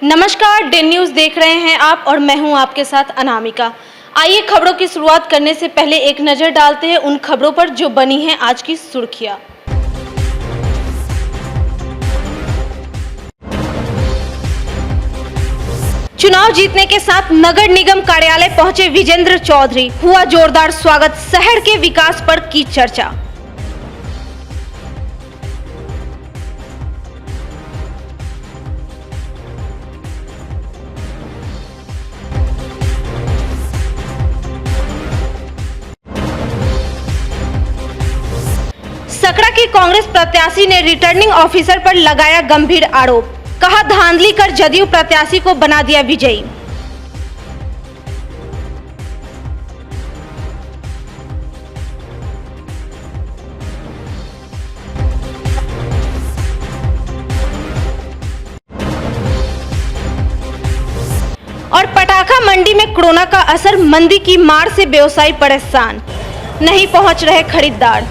नमस्कार, day news देख रहे हैं आप और मैं हूं आपके साथ अनामिका। आइए खबरों की शुरुआत करने से पहले एक नजर डालते हैं उन खबरों पर जो बनी हैं आज की सुर्खियां। चुनाव जीतने के साथ नगर निगम कार्यालय पहुंचे विजेंद्र चौधरी, हुआ जोरदार स्वागत, शहर के विकास पर की चर्चा। सकरा की कांग्रेस प्रत्याशी ने रिटर्निंग ऑफिसर पर लगाया गंभीर आरोप, कहा धांधली कर जदयू प्रत्याशी को बना दिया विजयी। और पटाखा मंडी में कोरोना का असर, मंदी की मार से व्यवसायी परेशान, नहीं पहुंच रहे खरीदार।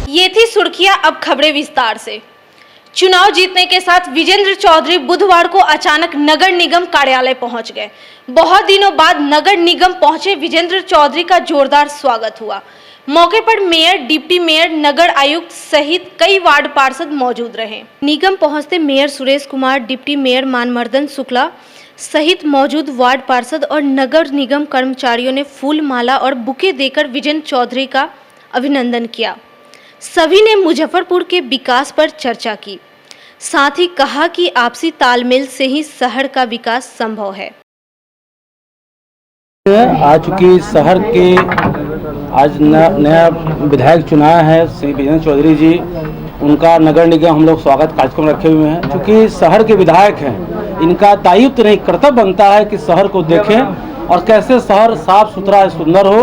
ये थी सुर्खियां, अब खबरें विस्तार से। चुनाव जीतने के साथ विजेंद्र चौधरी बुधवार को अचानक नगर निगम कार्यालय पहुंच गए। बहुत दिनों बाद नगर निगम पहुंचे विजेंद्र चौधरी का जोरदार स्वागत हुआ। मौके पर मेयर, डिप्टी मेयर, नगर आयुक्त सहित कई वार्ड पार्षद मौजूद रहे। निगम पहुंचते mayor Suresh Kumar, deputy mayor Manmardan Shukla सहित मौजूद वार्ड पार्षद और नगर निगम कर्मचारियों ने फूल माला और बुके देकर विजेंद्र चौधरी का अभिनंदन किया। सभी ने मुजफ्फरपुर के विकास पर चर्चा की, साथ ही कहा कि आपसी तालमेल से ही शहर का विकास संभव है। आज चूँकि शहर के आज नया विधायक चुना है श्री विजेंद्र चौधरी जी, उनका नगर निगम हम लोग स्वागत कार्यक्रम रखे हुए हैं। चूँकि शहर के विधायक हैं, इनका दायित्व नहीं कर्तव्य बनता है कि शहर को देखें और कैसे शहर साफ सुथरा सुंदर हो,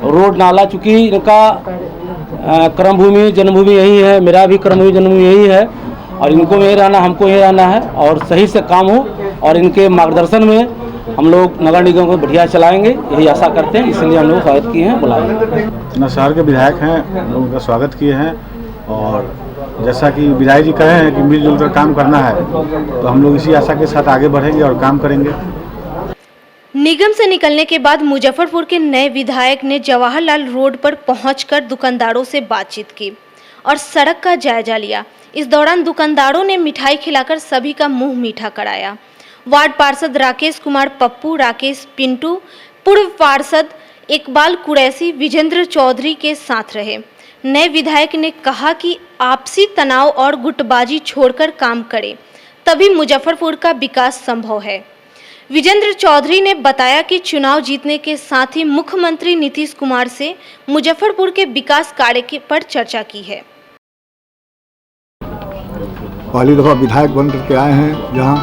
रोड नाला। चूँकि इनका कर्मभूमि जन्मभूमि यही है, मेरा भी कर्मभूमि जन्मभूमि यही है और इनको यही रहना, हमको यही रहना है और सही से काम हो और इनके मार्गदर्शन में हम लोग नगर निगम को बढ़िया चलाएंगे, यही आशा करते हैं। इसलिए हम लोग स्वागत किए हैं, बुलाए। शहर के विधायक हैं, लोग उनका स्वागत किए हैं और जैसा कि विधायक जी कहे हैं कि मिलजुल कर काम करना है, तो हम लोग इसी आशा के साथ आगे बढ़ेंगे और काम करेंगे। निगम से निकलने के बाद मुजफ्फरपुर के नए विधायक ने जवाहरलाल रोड पर पहुंचकर दुकानदारों से बातचीत की और सड़क का जायजा लिया। इस दौरान दुकानदारों ने मिठाई खिलाकर सभी का मुंह मीठा कराया। वार्ड पार्षद राकेश कुमार पप्पू, राकेश पिंटू, पूर्व पार्षद इकबाल कुरैशी विजेंद्र चौधरी के साथ रहे। नए विधायक ने कहा कि आपसी तनाव और गुटबाजी छोड़कर काम करें, तभी मुजफ्फरपुर का विकास संभव है। विजेंद्र चौधरी ने बताया कि चुनाव जीतने के साथ ही मुख्यमंत्री नीतीश कुमार से मुजफ्फरपुर के विकास कार्य पर चर्चा की है। पहली दफा विधायक बन करके आए हैं यहाँ,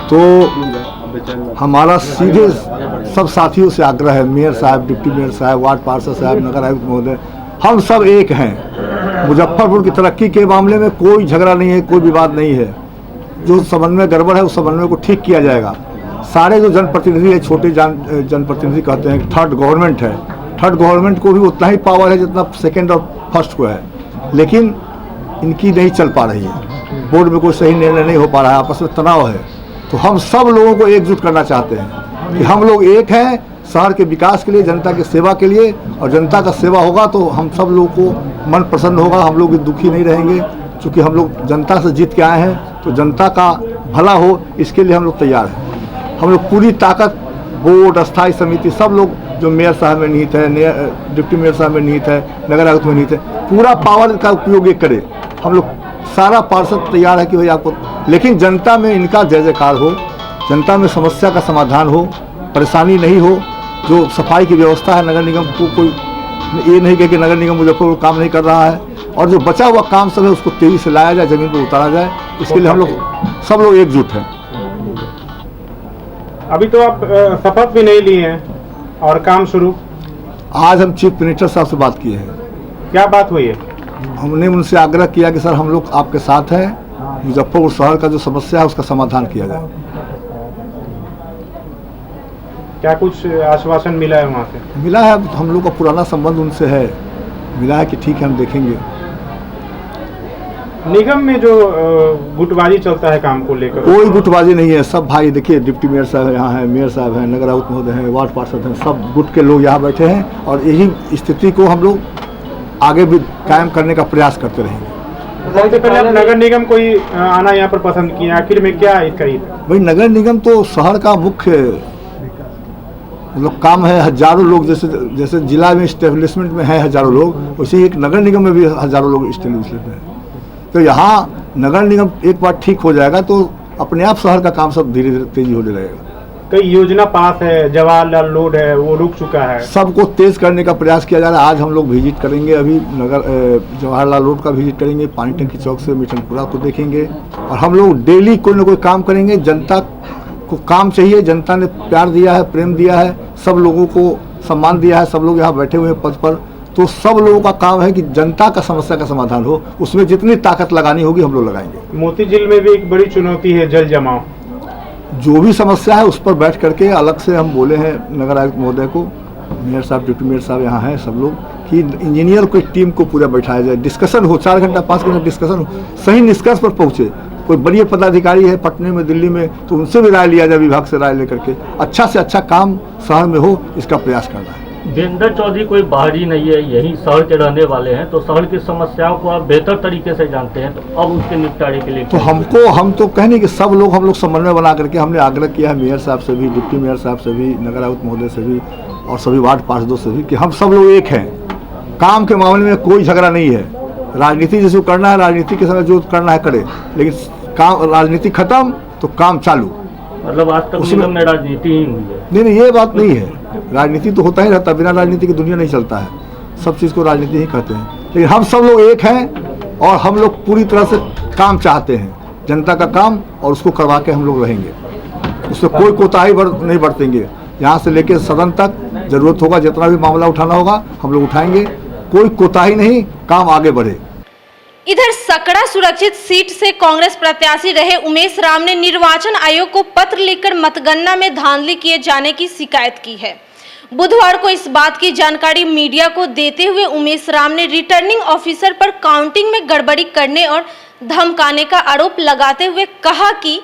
तो हमारा सीधे सब साथियों से आग्रह है, मेयर साहब, डिप्टी मेयर साहब, वार्ड पार्षद साहब, नगर आयुक्त महोदय, हम सब एक हैं। मुजफ्फरपुर की तरक्की के मामले में कोई झगड़ा नहीं है, कोई विवाद नहीं है। जो समन्वय गड़बड़ है उस समन्वय को ठीक किया जाएगा। सारे जो जनप्रतिनिधि है, छोटे जनप्रतिनिधि कहते हैं, थर्ड गवर्नमेंट है, थर्ड गवर्नमेंट को भी उतना ही पावर है जितना सेकंड और फर्स्ट को है, लेकिन इनकी नहीं चल पा रही है। बोर्ड में कोई सही निर्णय नहीं हो पा रहा है, आपस में तनाव है। तो हम सब लोगों को एकजुट करना चाहते हैं कि हम लोग एक हैं शहर के विकास के लिए, जनता की सेवा के लिए, और जनता का सेवा होगा तो हम सब लोगों को मन प्रसन्न होगा, हम लोग दुखी नहीं रहेंगे। चूँकि हम लोग जनता से जीत के आए हैं तो जनता का भला हो, इसके लिए हम लोग तैयार हैं। हम लोग पूरी ताकत, बोर्ड, स्थायी समिति, सब लोग जो मेयर साहब में निहित है, डिप्टी मेयर साहब में निहित है, नगर आयुक्त में निहित है, पूरा पावर का उपयोग एक करें। हम लोग सारा पार्षद तैयार है कि भाई आपको, लेकिन जनता में इनका जय जयकार हो, जनता में समस्या का समाधान हो, परेशानी नहीं हो। जो सफाई की व्यवस्था है नगर निगम को, कोई ये नहीं कहे कि नगर निगम मुजफ्फरपुर काम नहीं कर रहा है, और जो बचा हुआ काम सब है उसको तेजी से लाया जाए, जमीन पर उतारा जाए। इसके लिए हम लोग सब लोग एकजुट हैं। अभी तो आप शपथ भी नहीं लिए हैं और काम शुरू। आज हम चीफ मिनिस्टर साहब से बात किए हैं। क्या बात हुई है? हमने उनसे आग्रह किया कि सर हम लोग आपके साथ हैं मुजफ्फरपुर शहर का जो समस्या है उसका समाधान किया जाए। क्या कुछ आश्वासन मिला है वहाँ से? मिला है, हम लोग का पुराना संबंध उनसे है, मिला है कि ठीक है हम देखेंगे। निगम में जो गुटबाजी चलता है काम को लेकर, कोई गुटबाजी नहीं है, सब भाई देखिए डिप्टी मेयर साहब यहाँ हैं, मेयर साहब हैं, नगर आयुक्त महोदय हैं, वार्ड पार्षद हैं, सब गुट के लोग यहाँ बैठे हैं और यही स्थिति को हम लोग आगे भी कायम करने का प्रयास करते रहेंगे। सबसे पहले आप नगर निगम को ही आना यहाँ पर पसंद किया, आखिर में क्या इसका ही? भाई नगर निगम तो शहर का मुख्य मतलब काम है। हजारों लोग जैसे जिला में इस्टेब्लिशमेंट में है हजारों लोग, वैसे ही एक नगर निगम में भी हजारों लोग इस्टेब्लिशमेंट में है। तो यहाँ नगर निगम एक बार ठीक हो जाएगा तो अपने आप शहर का काम सब धीरे धीरे तेजी होने लगेगा। कई योजना पास है, जवाहरलाल रोड है वो रुक चुका है, सबको तेज करने का प्रयास किया जा रहा है। आज हम लोग विजिट करेंगे, अभी नगर जवाहरलाल रोड का विजिट करेंगे, पानी टंकी चौक से मिठनपुरा को देखेंगे और हम लोग डेली कोई ना कोई काम करेंगे। जनता को काम चाहिए, जनता ने प्यार दिया है, प्रेम दिया है, सब लोगों को सम्मान दिया है, सब लोग यहाँ बैठे हुए हैं पद पर, तो सब लोगों का काम है कि जनता का समस्या का समाधान हो, उसमें जितनी ताकत लगानी होगी हम लोग लगाएंगे। मोती झील में भी एक बड़ी चुनौती है जल जमाव, जो भी समस्या है उस पर बैठ करके अलग से हम बोले हैं नगर आयुक्त महोदय को, मेयर साहब, डिप्टी मेयर साहब यहाँ हैं सब लोग, कि इंजीनियर को टीम को पूरा बैठाया जाए, डिस्कशन हो, 4 घंटा 5 घंटा डिस्कशन हो, सही निष्कर्ष पर पहुँचे। कोई बड़ी पदाधिकारी है पटने में, दिल्ली में, तो उनसे भी राय लिया जाए, विभाग से राय लेकर के अच्छा से अच्छा काम शहर में हो, इसका प्रयास करना है। वीरेंद्र चौधरी कोई बाहरी नहीं है, यही शहर के रहने वाले हैं, तो शहर की समस्याओं को आप बेहतर तरीके से जानते हैं, तो अब उसके निपटारे के लिए तो हम तो कहने कि सब लोग हम लोग समन्वय बना करके हमने आग्रह किया है मेयर साहब से भी, डिप्टी मेयर साहब से भी, नगर आयुक्त महोदय से भी और सभी वार्ड पार्षदों से भी कि हम सब लोग एक हैं। काम के मामले में कोई झगड़ा नहीं है। राजनीति जिसको करना है, राजनीति के समय जो करना है करे, लेकिन काम राजनीति खत्म तो काम चालू। मतलब आज तक निगम में राजनीति ही हुई है? नहीं, ये बात नहीं है। राजनीति तो होता ही रहता है, बिना राजनीति की दुनिया नहीं चलता है, सब चीज़ को राजनीति ही कहते हैं। लेकिन हम सब लोग एक हैं और हम लोग पूरी तरह से काम चाहते हैं, जनता का काम, और उसको करवा के हम लोग रहेंगे। उससे कोई कोताही नहीं बरतेंगे। यहाँ से लेकर सदन तक जरूरत होगा, जितना भी मामला उठाना होगा हम लोग उठाएंगे, कोई कोताही नहीं, काम आगे बढ़े। इधर सकड़ा सुरक्षित सीट से कांग्रेस प्रत्याशी रहे उमेश राम ने निर्वाचन आयोग को पत्र लिखकर मतगणना में धांधली किए जाने की शिकायत की है। बुधवार को इस बात की जानकारी मीडिया को देते हुए उमेश राम ने रिटर्निंग ऑफिसर पर काउंटिंग में गड़बड़ी करने और धमकाने का आरोप लगाते हुए कहा कि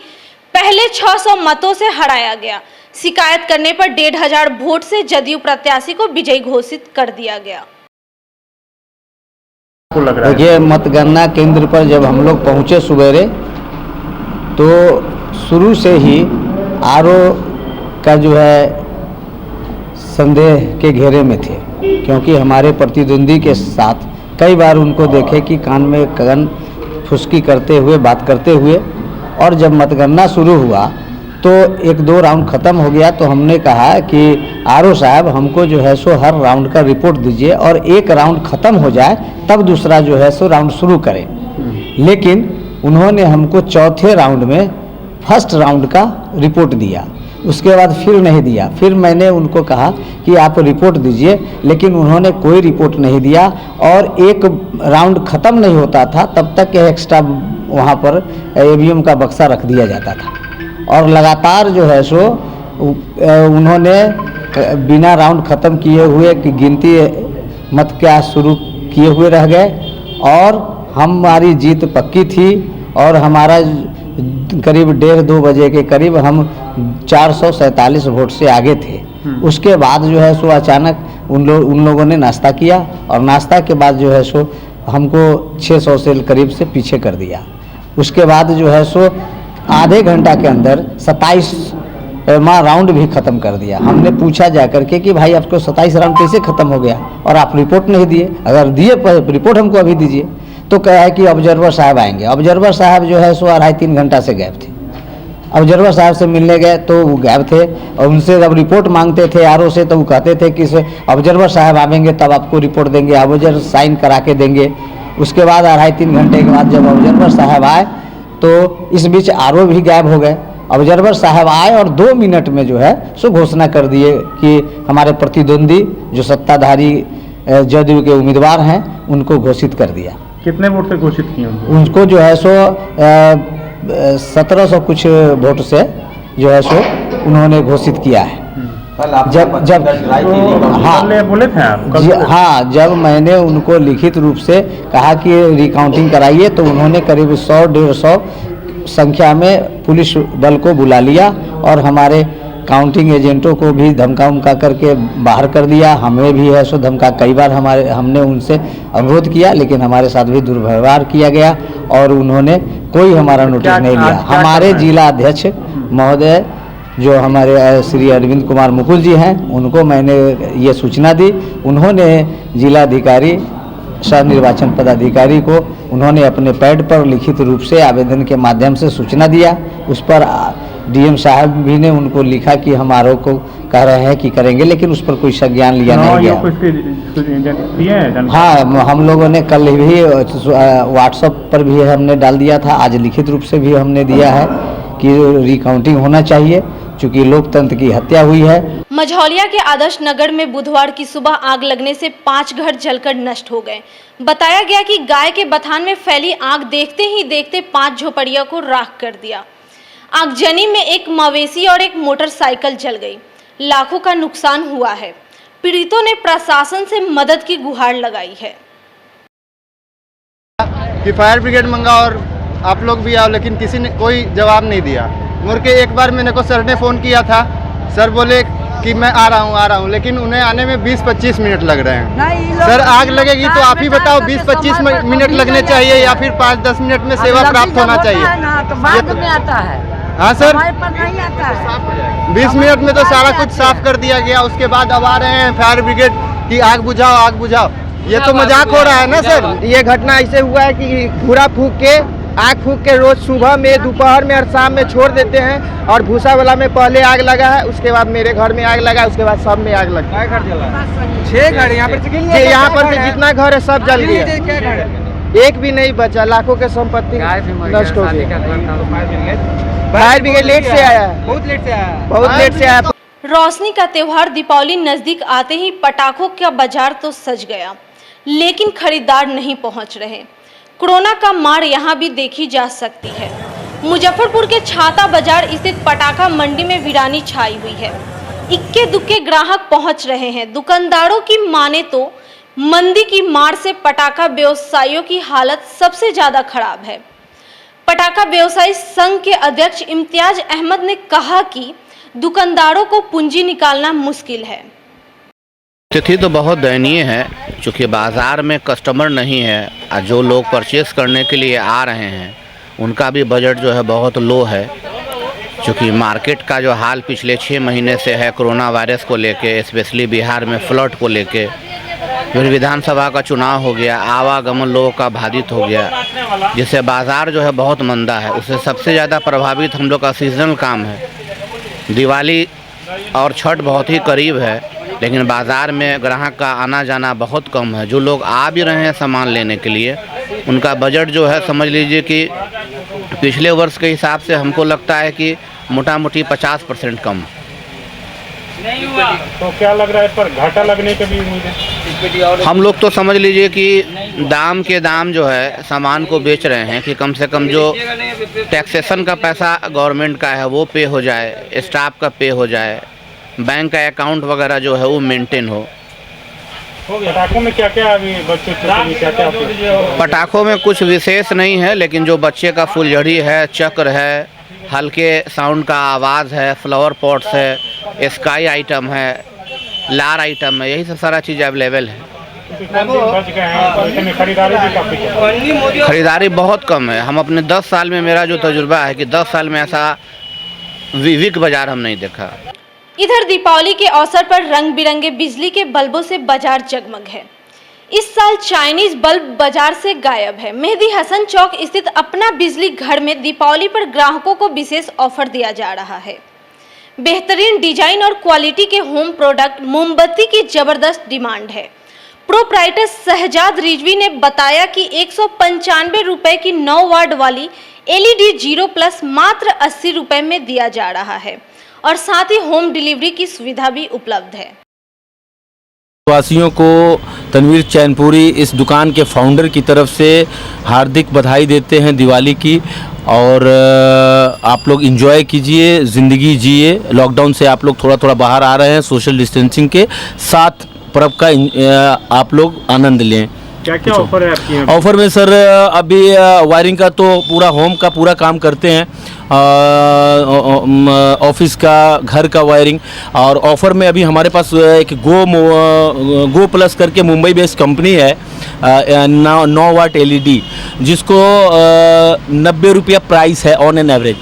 पहले 600 मतों से हराया गया। शिकायत करने पर 1500 वोट से जदयू प्रत्याशी को विजयी घोषित कर दिया गया। देखिए, मतगणना केंद्र पर जब हम लोग पहुँचे सवेरे, तो शुरू से ही आरओ का जो है संदेह के घेरे में थे, क्योंकि हमारे प्रतिद्वंदी के साथ कई बार उनको देखे कि कान में कान फुसकी करते हुए, बात करते हुए। और जब मतगणना शुरू हुआ तो 1-2 राउंड ख़त्म हो गया, तो हमने कहा कि आरओ साहब हमको जो है सो हर राउंड का रिपोर्ट दीजिए और एक राउंड ख़त्म हो जाए तब दूसरा जो है सो राउंड शुरू करें। लेकिन उन्होंने हमको चौथे राउंड में फर्स्ट राउंड का रिपोर्ट दिया, उसके बाद फिर नहीं दिया। फिर मैंने उनको कहा कि आप रिपोर्ट दीजिए, लेकिन उन्होंने कोई रिपोर्ट नहीं दिया और एक राउंड ख़त्म नहीं होता था तब तक एक्स्ट्रा वहाँ पर ईवीएम का बक्सा रख दिया जाता था। और लगातार जो है सो उन्होंने बिना राउंड ख़त्म किए हुए कि गिनती मत क्या शुरू किए हुए रह गए और हमारी जीत पक्की थी। और हमारा करीब 1:30-2 बजे के करीब हम 447 वोट से आगे थे। उसके बाद जो है सो अचानक उन लोगों ने नाश्ता किया और नाश्ता के बाद जो है सो हमको 600 से करीब से पीछे कर दिया। उसके बाद जो है सो आधे घंटा के अंदर 27वां राउंड भी ख़त्म कर दिया। हमने पूछा जा करके कि भाई आपको 27 राउंड कैसे ख़त्म हो गया और आप रिपोर्ट नहीं दिए, अगर दिए रिपोर्ट हमको अभी दीजिए। तो कहा है कि ऑब्जर्वर साहब आएंगे। ऑब्जर्वर साहब जो है सो 2.5-3 घंटा से गायब थे। ऑब्जर्वर साहब से मिलने गए तो वो गायब थे और उनसे जब रिपोर्ट मांगते थे आरओ से तो वो कहते थे कि ऑब्जर्वर साहब आवेंगे तब आपको रिपोर्ट देंगे, ऑब्जर्वर साइन करा के देंगे। उसके बाद 2.5-3 घंटे के बाद जब ऑब्जर्वर साहब आए तो इस बीच आरओ भी गायब हो गए। ऑब्जर्वर साहब आए और 2 मिनट में जो है सो घोषणा कर दिए कि हमारे प्रतिद्वंदी जो सत्ताधारी जदयू के उम्मीदवार हैं उनको घोषित कर दिया। कितने वोट से घोषित किए उनको? उनको जो है सो 1700 कुछ वोट से जो है सो उन्होंने घोषित किया है। जब हाँ बोले थे आप हाँ, जब मैंने उनको लिखित रूप से कहा कि रिकाउंटिंग कराइए तो उन्होंने करीब 100-150 संख्या में पुलिस बल को बुला लिया और हमारे काउंटिंग एजेंटों को भी धमका उमका करके बाहर कर दिया। हमें भी है सो धमका, कई बार हमने उनसे अनुरोध किया लेकिन हमारे साथ भी दुर्व्यवहार किया गया और उन्होंने कोई हमारा नोटिस नहीं लिया। हमारे जिला अध्यक्ष महोदय जो हमारे श्री अरविंद कुमार मुकुल जी हैं, उनको मैंने ये सूचना दी। उन्होंने जिलाधिकारी सह निर्वाचन पदाधिकारी को उन्होंने अपने पैड पर लिखित रूप से आवेदन के माध्यम से सूचना दिया। उस पर डीएम साहब भी ने उनको लिखा कि हम आरोप को कह रहे हैं कि करेंगे, लेकिन उस पर कोई संज्ञान लिया नहीं गया। हाँ, हम लोगों ने कल भी व्हाट्सएप पर भी हमने डाल दिया था, आज लिखित रूप से भी हमने दिया है कि रिकाउंटिंग होना चाहिए चूँकि लोकतंत्र की हत्या हुई है। मझौलिया के आदर्श नगर में बुधवार की सुबह आग लगने से 5 घर जलकर नष्ट हो गए। बताया गया कि गाय के बथान में फैली आग देखते ही देखते 5 झोपड़ियों को राख कर दिया। आगजनी में एक मवेशी और एक मोटरसाइकिल जल गई। लाखों का नुकसान हुआ है। पीड़ितों ने प्रशासन से मदद की गुहार लगाई है कि फायर ब्रिगेड मंगा और आप लोग भी आओ, लेकिन किसी ने कोई जवाब नहीं दिया। मुड़ के एक बार मैंने को सर ने फ़ोन किया था, सर बोले कि मैं आ रहा हूँ, लेकिन उन्हें आने में 20-25 मिनट लग रहे हैं। सर आग लगेगी तो आप ही बताओ 20-25 मिनट लगने चाहिए या फिर 5-10 मिनट में सेवा प्राप्त होना चाहिए? तो बाद में आता है। हाँ सर, नहीं आता है। 20 मिनट में तो सारा कुछ साफ कर दिया गया। उसके बाद अब आ रहे हैं फायर ब्रिगेड की आग बुझाओ। ये तो मजाक हो रहा है ना सर। ये घटना ऐसे हुआ है कि भूरा आग फूक के रोज सुबह में, दोपहर में और शाम में छोड़ देते हैं और भूसा वाला में पहले आग लगा है, उसके बाद मेरे घर में आग लगा है, उसके बाद सब में आग लगा। 6 घर यहाँ पर से जितना घर है सब जल गया, एक भी नहीं बचा। लाखों के संपत्ति नष्ट हो गई। फायर ब्रिगेड लेट से आया है, बहुत लेट से आया। रोशनी का त्योहार दीपावली नजदीक आते ही पटाखों का बाजार तो सज गया, लेकिन खरीदार नहीं पहुंच रहे। कोरोना का मार यहां भी देखी जा सकती है। मुजफ्फरपुर के छाता बाजार स्थित पटाखा मंडी में वीरानी छाई हुई है। इक्के दुक्के ग्राहक पहुंच रहे हैं। दुकानदारों की माने तो मंदी की मार से पटाखा व्यवसायियों की हालत सबसे ज्यादा खराब है। पटाखा व्यवसायी संघ के अध्यक्ष इम्तियाज अहमद ने कहा कि दुकानदारों को पूंजी निकालना मुश्किल है। स्थिति तो बहुत दयनीय है, चूँकि बाज़ार में कस्टमर नहीं है और जो लोग परचेस करने के लिए आ रहे हैं उनका भी बजट जो है बहुत लो है। चूँकि मार्केट का जो हाल पिछले 6 महीने से है कोरोना वायरस को लेके, स्पेशली बिहार में फ्लड को लेके, फिर विधानसभा का चुनाव हो गया, आवागमन लोगों का बाधित हो गया, जिससे बाज़ार जो है बहुत मंदा है। उससे सबसे ज़्यादा प्रभावित हम लोग का सीजनल काम है। दिवाली और छठ बहुत ही करीब है, लेकिन बाज़ार में ग्राहक का आना जाना बहुत कम है। जो लोग आ भी रहे हैं सामान लेने के लिए, उनका बजट जो है समझ लीजिए कि पिछले वर्ष के हिसाब से हमको लगता है कि मोटा मोटी 50% कम। तो क्या लग रहा है इस पर घाटा लगने के भी उम्मीद है? हम लोग तो समझ लीजिए कि दाम जो है सामान को बेच रहे हैं कि कम से कम जो टैक्सेशन का पैसा गवर्नमेंट का है वो पे हो जाए, स्टाफ का पे हो जाए, बैंक का अकाउंट वगैरह जो है वो मेंटेन हो। पटाखों में क्या अभी बच्चों क्या? पटाखों में कुछ विशेष नहीं है, लेकिन जो बच्चे का फुलझड़ी है, चक्र है, हल्के साउंड का आवाज़ है, फ्लावर पॉट्स है, स्काई आइटम है, लार आइटम है, यही सब सारा चीज़ अवेलेबल है। खरीदारी बहुत कम है। हम अपने 10 साल में, मेरा जो तजुर्बा है कि 10 साल में ऐसा वीक बाजार हम नहीं देखा। इधर दीपावली के अवसर पर रंग बिरंगे बिजली के बल्बों से बाजार जगमग है। इस साल चाइनीज बल्ब बाजार से गायब है। मेहदी हसन चौक स्थित अपना बिजली घर में दीपावली पर ग्राहकों को विशेष ऑफर दिया जा रहा है। बेहतरीन डिजाइन और क्वालिटी के होम प्रोडक्ट मोमबत्ती की जबरदस्त डिमांड है। प्रोप्राइटर शहजाद रिजवी ने बताया कि 195 रुपए की 9 वाट वाली LED 0+ मात्र 80 रुपए में दिया जा रहा है और साथ ही होम डिलीवरी की सुविधा भी उपलब्ध है। वासियों को तनवीर चैनपुरी इस दुकान के फाउंडर की तरफ से हार्दिक बधाई देते हैं दिवाली की। और आप लोग एंजॉय कीजिए, ज़िंदगी जिए। लॉकडाउन से आप लोग थोड़ा थोड़ा बाहर आ रहे हैं, सोशल डिस्टेंसिंग के साथ पर्व का आप लोग आनंद लें। क्या क्या ऑफर है आपके यहाँ? ऑफर में सर अभी वायरिंग का तो पूरा होम का पूरा काम करते हैं, ऑफिस का, घर का वायरिंग। और ऑफ़र में अभी हमारे पास एक गो प्लस करके मुंबई बेस्ड कंपनी है, 9 वाट LED, जिसको 90 रुपया प्राइस है ऑन एन एवरेज।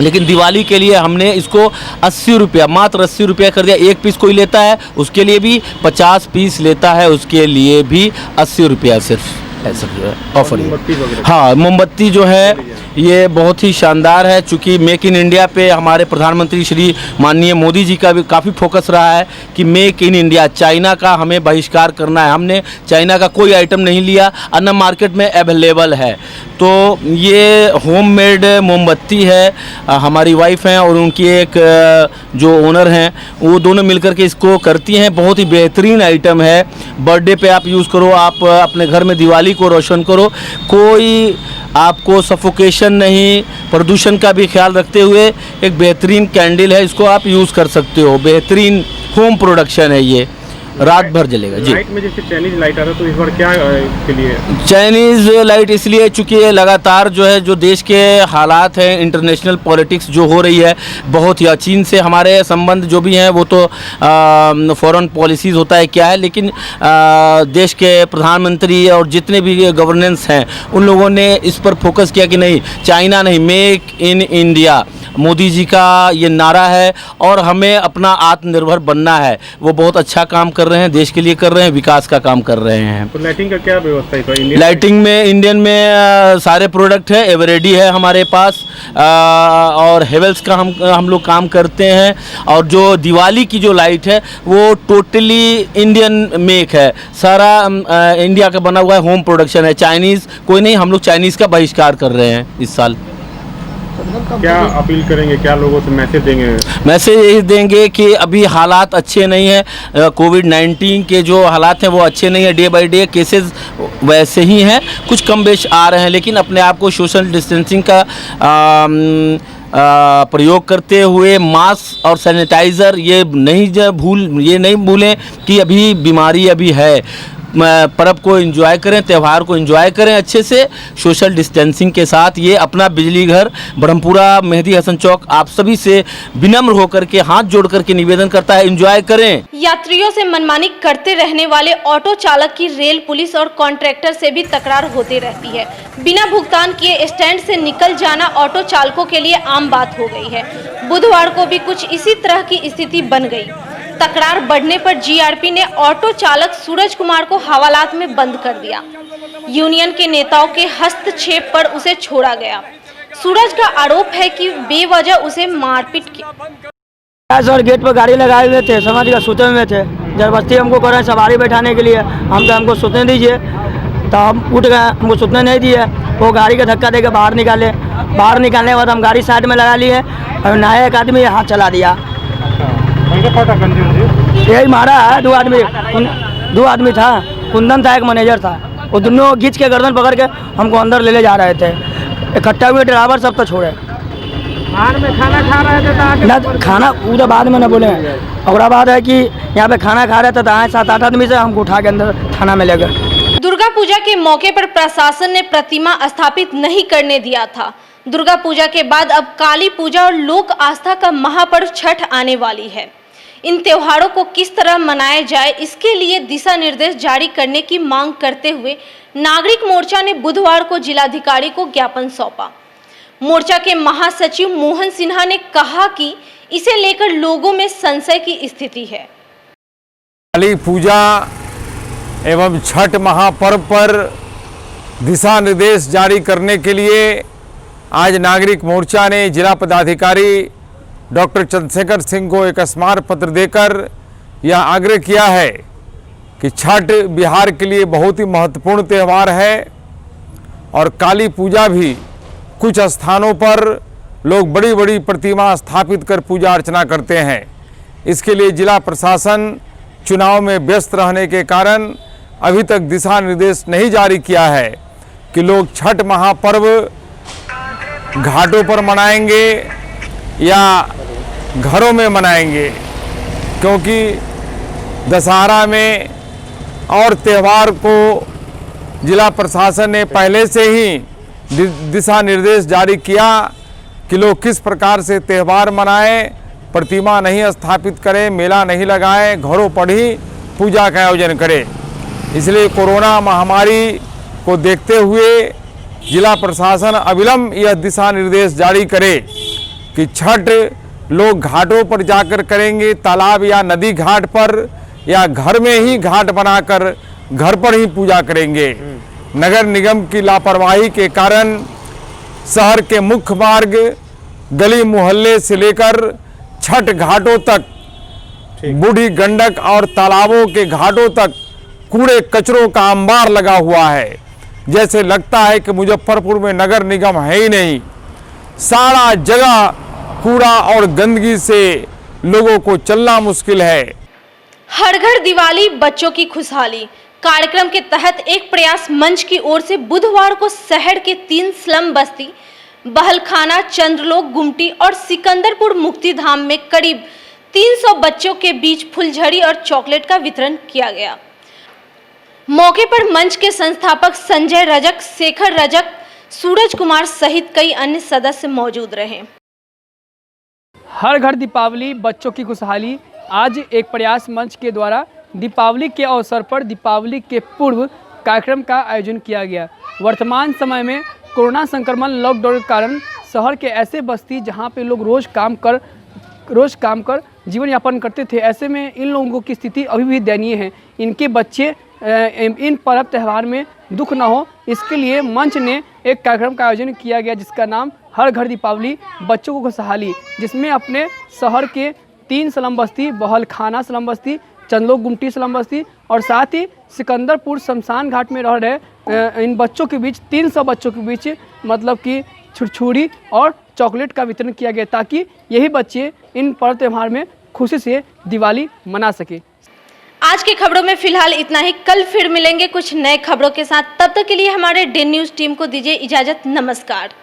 लेकिन दिवाली के लिए हमने इसको 80 रुपया, मात्र 80 रुपया कर दिया। एक पीस कोई लेता है उसके लिए भी, 50 पीस लेता है उसके लिए भी 80 रुपया सिर्फ ऐसा जो है ऑफर है। हाँ, मोमबत्ती जो है ये बहुत ही शानदार है, चूँकि मेक इन इंडिया पे हमारे प्रधानमंत्री श्री माननीय मोदी जी का भी काफ़ी फोकस रहा है कि मेक इन इंडिया, चाइना का हमें बहिष्कार करना है। हमने चाइना का कोई आइटम नहीं लिया, अन्य मार्केट में अवेलेबल है। तो ये होममेड मोमबत्ती है, हमारी वाइफ हैं और उनकी एक जो ओनर हैं वो दोनों मिलकर के इसको करती हैं। बहुत ही बेहतरीन आइटम है, बर्थडे पे आप यूज़ करो, आप अपने घर में दिवाली को रोशन करो, कोई आपको सफोकेशन नहीं, प्रदूषण का भी ख्याल रखते हुए एक बेहतरीन कैंडल है, इसको आप यूज़ कर सकते हो। बेहतरीन होम प्रोडक्शन है ये, रात भर जलेगा जी। लाइट में जैसे चाइनीज लाइट आता है तो इस बार क्या के लिए? चाइनीज़ लाइट इसलिए चूँकि लगातार जो है जो देश के हालात हैं, इंटरनेशनल पॉलिटिक्स जो हो रही है बहुत ही, चीन से हमारे संबंध जो भी हैं वो तो फॉरेन पॉलिसीज़ होता है क्या है, लेकिन देश के प्रधानमंत्री और जितने भी गवर्नेंस हैं उन लोगों ने इस पर फोकस किया कि नहीं, चाइना नहीं, make in India Modi ji का ये नारा है और हमें अपना आत्मनिर्भर बनना है। वो बहुत अच्छा काम कर रहे हैं, देश के लिए कर रहे हैं, विकास का काम कर रहे हैं। तो लाइटिंग का क्या व्यवस्था है? लाइटिंग में इंडियन में सारे प्रोडक्ट है, एवरेडी है हमारे पास, और हेवेल्स का हम लोग काम करते हैं। और जो दिवाली की जो लाइट है वो टोटली इंडियन मेक है, सारा इंडिया का बना हुआ है, होम प्रोडक्शन है, चाइनीज़ कोई नहीं। हम लोग चाइनीज़ का बहिष्कार कर रहे हैं इस साल। क्या अपील करेंगे, क्या लोगों से मैसेज देंगे? मैसेज यही देंगे कि अभी हालात अच्छे नहीं हैं, कोविड-19 के जो हालात हैं वो अच्छे नहीं है, डे बाय डे केसेस वैसे ही हैं, कुछ कम बेश आ रहे हैं, लेकिन अपने आप को सोशल डिस्टेंसिंग का प्रयोग करते हुए मास्क और सैनिटाइज़र ये नहीं भूलें कि अभी बीमारी अभी है। पर्व को एंजॉय करें, त्यौहार को एंजॉय करें अच्छे से, सोशल डिस्टेंसिंग के साथ। ये अपना बिजली घर ब्रह्मपुरा मेहदी हसन चौक आप सभी से विनम्र होकर के हाथ जोड़ करके निवेदन करता है, एंजॉय करें। यात्रियों से मनमानी करते रहने वाले ऑटो चालक की रेल पुलिस और कॉन्ट्रैक्टर से भी तकरार होती रहती है। बिना भुगतान किए स्टैंड से निकल जाना ऑटो चालकों के लिए आम बात हो गई है। बुधवार को भी कुछ इसी तरह की स्थिति बन गई। तकरार बढ़ने पर जीआरपी ने ऑटो चालक सूरज कुमार को हवालात में बंद कर दिया। यूनियन के नेताओं के हस्तक्षेप पर उसे छोड़ा गया। सूरज का आरोप है कि बेवजह उसे मारपीट की। सर गेट पर गाड़ी लगाए हुए थे, समझ गया, सोते हुए थे, जबरदस्ती हमको कर रहे हैं सवारी बैठाने के लिए। हमको सोचने दीजिए, तो हम उठ गए, हमको सोचने नहीं दिए। वो गाड़ी का धक्का देकर बाहर निकाले। बाहर निकालने के बाद हम गाड़ी साइड में लगा लिए और नया एक आदमी हाथ चला दिया। यही मारा है, दो आदमी था, कुंदन था, एक मैनेजर था। वो दोनों खींच के गर्दन पकड़ के हमको अंदर ले जा रहे थे। इकट्ठा हुए ड्राइवर सब तो छोड़े। बाहर में खाना खा रहे थे ना, खाना पूरा बाद में न बोले। और बात है कि यहाँ पे खाना खा रहे थे तो आए 7-8 आदमी से हमको उठा के अंदर थाना में ले गए। दुर्गा पूजा के मौके पर प्रशासन ने प्रतिमा स्थापित नहीं करने दिया था। दुर्गा पूजा के बाद अब काली पूजा और लोक आस्था का महापर्व छठ आने वाली है। इन त्योहारों को किस तरह मनाया जाए, इसके लिए दिशा निर्देश जारी करने की मांग करते हुए नागरिक मोर्चा ने बुधवार को जिलाधिकारी को ज्ञापन सौंपा। मोर्चा के महासचिव मोहन सिन्हा ने कहा कि इसे लेकर लोगों में संशय की स्थिति है। काली पूजा एवं छठ महापर्व पर दिशा निर्देश जारी करने के लिए आज नागरिक मोर्चा ने जिला पदाधिकारी डॉक्टर चंद्रशेखर सिंह को एक स्मारक पत्र देकर यह आग्रह किया है कि छठ बिहार के लिए बहुत ही महत्वपूर्ण त्यौहार है और काली पूजा भी कुछ स्थानों पर लोग बड़ी बड़ी प्रतिमा स्थापित कर पूजा अर्चना करते हैं। इसके लिए जिला प्रशासन चुनाव में व्यस्त रहने के कारण अभी तक दिशा निर्देश नहीं जारी किया है कि लोग छठ महापर्व घाटों पर मनाएंगे या घरों में मनाएंगे, क्योंकि दशहरा में और त्यौहार को जिला प्रशासन ने पहले से ही दिशा निर्देश जारी किया कि लोग किस प्रकार से त्यौहार मनाएं, प्रतिमा नहीं स्थापित करें, मेला नहीं लगाएं, घरों पर ही पूजा का आयोजन करें। इसलिए कोरोना महामारी को देखते हुए जिला प्रशासन अविलंब यह दिशा निर्देश जारी करे कि छठ लोग घाटों पर जाकर करेंगे, तालाब या नदी घाट पर या घर में ही घाट बनाकर घर पर ही पूजा करेंगे। नगर निगम की लापरवाही के कारण शहर के मुख्य मार्ग, गली मोहल्ले से लेकर छठ घाटों तक, बूढ़ी गंडक और तालाबों के घाटों तक कूड़े कचरों का अंबार लगा हुआ है। जैसे लगता है कि मुजफ्फरपुर में नगर निगम है ही नहीं। सारा जगह कूड़ा और गंदगी से लोगों को चलना मुश्किल है। हर घर दिवाली, बच्चों की खुशहाली कार्यक्रम के तहत एक प्रयास मंच की ओर से बुधवार को शहर के 3 स्लम बस्ती बहलखाना, चंद्रलोक, गुमटी और सिकंदरपुर मुक्तिधाम में करीब 300 बच्चों के बीच फुलझड़ी और चॉकलेट का वितरण किया गया। मौके पर मंच के संस्थापक संजय रजक, शेखर रजक, सूरज कुमार सहित कई अन्य सदस्य मौजूद रहे। हर घर दीपावली, बच्चों की खुशहाली। आज एक प्रयास मंच के द्वारा दीपावली के अवसर पर दीपावली के पूर्व कार्यक्रम का आयोजन किया गया। वर्तमान समय में कोरोना संक्रमण लॉकडाउन के कारण शहर के ऐसे बस्ती जहां पे लोग रोज काम कर जीवन यापन करते थे, ऐसे में इन लोगों की स्थिति अभी भी दयनीय है। इनके बच्चे इन पर्व त्यौहार में दुख न हो, इसके लिए मंच ने एक कार्यक्रम का आयोजन किया गया जिसका नाम हर घर दीपावली, बच्चों को खुशहाली, जिसमें अपने शहर के 3 स्लम बस्ती, बहलखाना स्लम बस्ती, चंदलोक गुमटी स्लम बस्ती और साथ ही सिकंदरपुर शमशान घाट में रह रहे इन बच्चों के बीच 300 बच्चों के बीच मतलब कि छुरछुरी और चॉकलेट का वितरण किया गया, ताकि यही बच्चे इन पर्व त्यौहार में खुशी से दिवाली मना सके। आज की खबरों में फिलहाल इतना ही। कल फिर मिलेंगे कुछ नए खबरों के साथ। तब तक के लिए हमारे डे न्यूज़ टीम को दीजिए इजाजत। नमस्कार।